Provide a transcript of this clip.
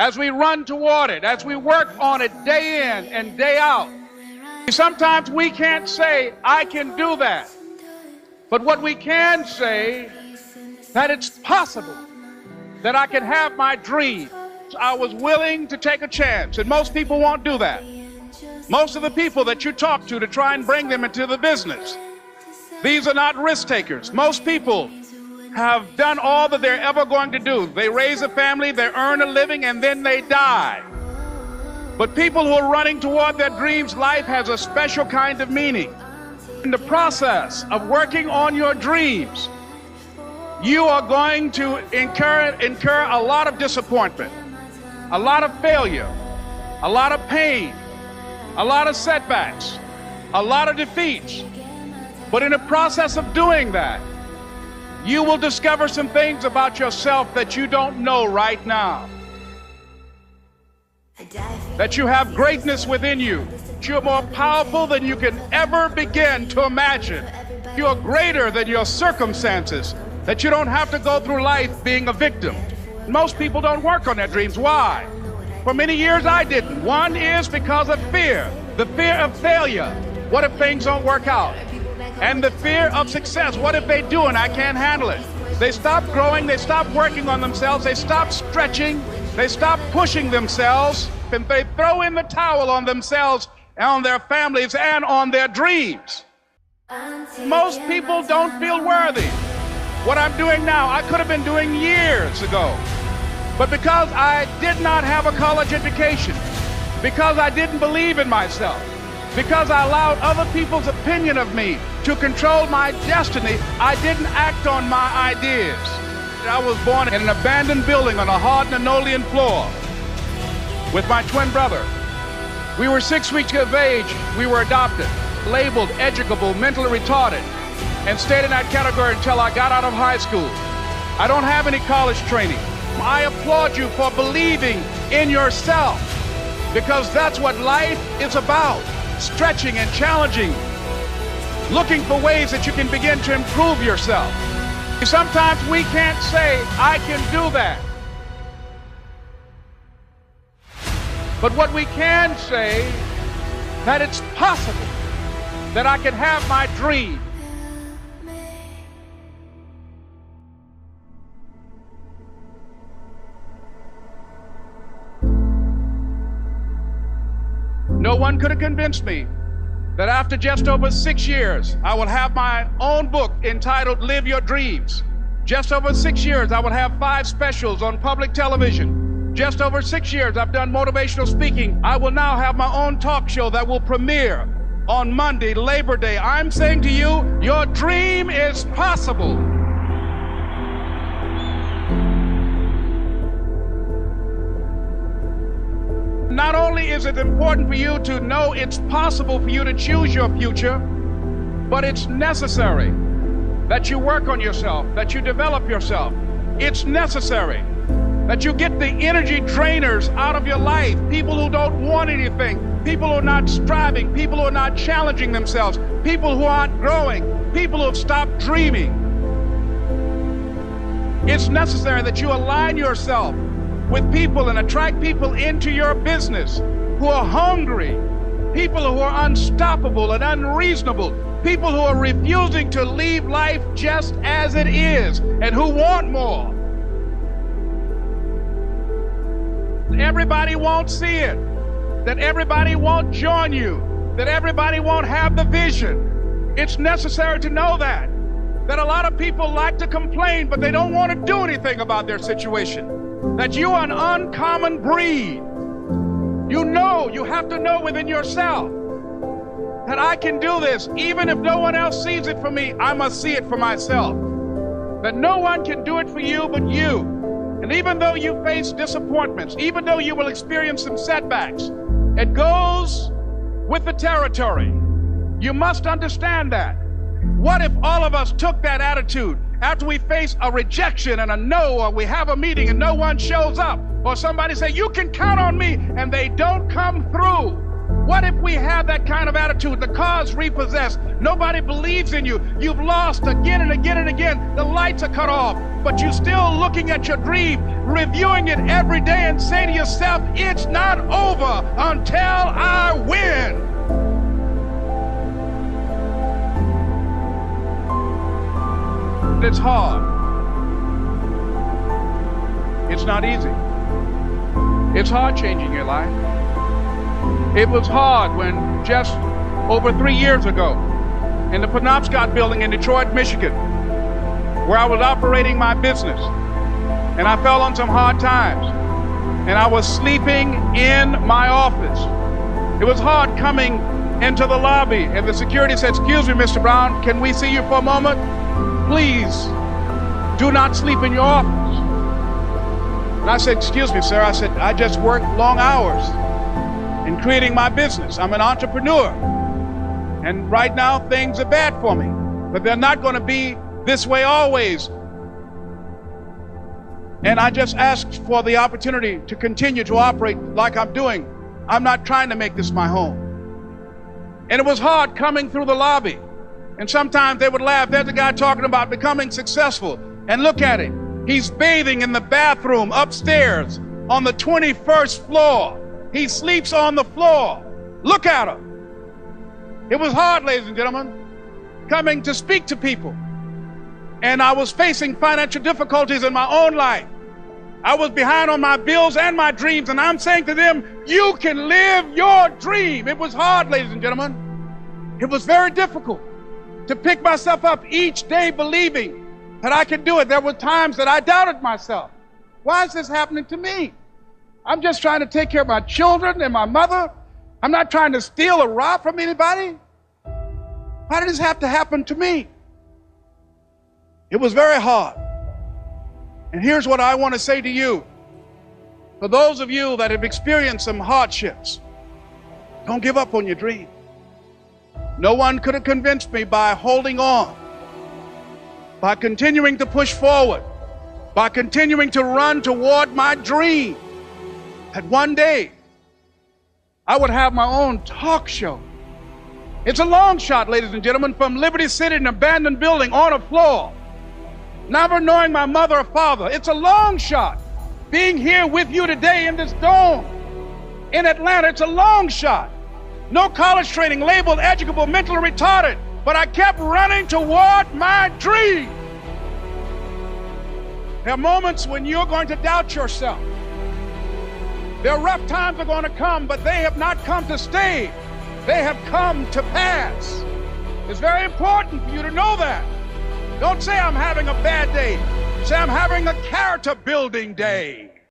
as we run toward it, as we work on it day in and day out. Sometimes we can't say, I can do that. But what we can say, that it's possible that I can have my dream. I was willing to take a chance, and most people won't do that. Most of the people that you talk to try and bring them into the business, these are not risk takers. Most people have done all that they're ever going to do. They raise a family, they earn a living, and then they die. But people who are running toward their dreams, life has a special kind of meaning. In the process of working on your dreams, you are going to incur a lot of disappointment, a lot of failure, a lot of pain, a lot of setbacks, a lot of defeats. But in the process of doing that, you will discover some things about yourself that you don't know right now. That you have greatness within you. That you're more powerful than you can ever begin to imagine. You're greater than your circumstances. That you don't have to go through life being a victim. Most people don't work on their dreams. Why? For many years I didn't. One is because of fear. The fear of failure. What if things don't work out? And the fear of success. What if they do and I can't handle it? They stop growing, they stop working on themselves, they stop stretching, they stop pushing themselves, and they throw in the towel on themselves, on their families, and on their dreams. Most people don't feel worthy. What I'm doing now, I could have been doing years ago. But because I did not have a college education, because I didn't believe in myself, because I allowed other people's opinion of me to control my destiny, I didn't act on my ideas. I was born in an abandoned building on a hard linoleum floor with my twin brother. We were 6 weeks of age. We were adopted, labeled educable, mentally retarded, and stayed in that category until I got out of high school. I don't have any college training. I applaud you for believing in yourself, because that's what life is about. Stretching and challenging, looking for ways that you can begin to improve yourself. Sometimes we can't say, I can do that. But what we can say, that it's possible that I can have my dream. No one could have convinced me that after just over 6 years, I will have my own book entitled Live Your Dreams. Just over 6 years, I will have 5 specials on public television. Just over 6 years, I've done motivational speaking. I will now have my own talk show that will premiere on Monday, Labor Day. I'm saying to you, your dream is possible. Not only is it important for you to know it's possible for you to choose your future, but it's necessary that you work on yourself, that you develop yourself. It's necessary that you get the energy drainers out of your life, people who don't want anything, people who are not striving, people who are not challenging themselves, people who aren't growing, people who have stopped dreaming. It's necessary that you align yourself with people and attract people into your business who are hungry, people who are unstoppable and unreasonable, people who are refusing to leave life just as it is and who want more. Everybody won't see it, that everybody won't join you, that everybody won't have the vision. It's necessary to know that a lot of people like to complain, but they don't want to do anything about their situation. That you are an uncommon breed. You know, you have to know within yourself that I can do this. Even if no one else sees it for me, I must see it for myself. That no one can do it for you but you. And even though you face disappointments, even though you will experience some setbacks, it goes with the territory. You must understand that. What if all of us took that attitude after we face a rejection and a no, or we have a meeting and no one shows up, or somebody say, you can count on me, and they don't come through? What if we have that kind of attitude? The car's repossessed. Nobody believes in you. You've lost again and again and again. The lights are cut off, but you're still looking at your dream, reviewing it every day and say to yourself, it's not over until I win. It's hard. It's not easy. It's hard changing your life. It was hard when just over 3 years ago in the Penobscot building in Detroit, Michigan, where I was operating my business, and I fell on some hard times, and I was sleeping in my office. It was hard coming into the lobby, and the security said, "Excuse me, Mr. Brown, can we see you for a moment? Please do not sleep in your office." And I said, "Excuse me, sir." I said, "I just work long hours in creating my business. I'm an entrepreneur. And right now things are bad for me, but they're not going to be this way always. And I just asked for the opportunity to continue to operate like I'm doing. I'm not trying to make this my home." And it was hard coming through the lobby. And sometimes they would laugh. There's a guy talking about becoming successful. And look at him. He's bathing in the bathroom upstairs on the 21st floor. He sleeps on the floor. Look at him. It was hard, ladies and gentlemen, coming to speak to people. And I was facing financial difficulties in my own life. I was behind on my bills and my dreams, and I'm saying to them, you can live your dream. It was hard, ladies and gentlemen. It was very difficult to pick myself up each day believing that I could do it. There were times that I doubted myself. Why is this happening to me? I'm just trying to take care of my children and my mother. I'm not trying to steal or rob from anybody. Why did this have to happen to me? It was very hard. And here's what I want to say to you. For those of you that have experienced some hardships, don't give up on your dream. No one could have convinced me by holding on, by continuing to push forward, by continuing to run toward my dream, that one day I would have my own talk show. It's a long shot, ladies and gentlemen, from Liberty City, an abandoned building on a floor, never knowing my mother or father. It's a long shot. Being here with you today in this dome in Atlanta, it's a long shot. No college training, labeled educable, mentally retarded, but I kept running toward my dream. There are moments when you're going to doubt yourself. There are rough times are going to come, but they have not come to stay. They have come to pass. It's very important for you to know that. Don't say I'm having a bad day. Say I'm having a character building day.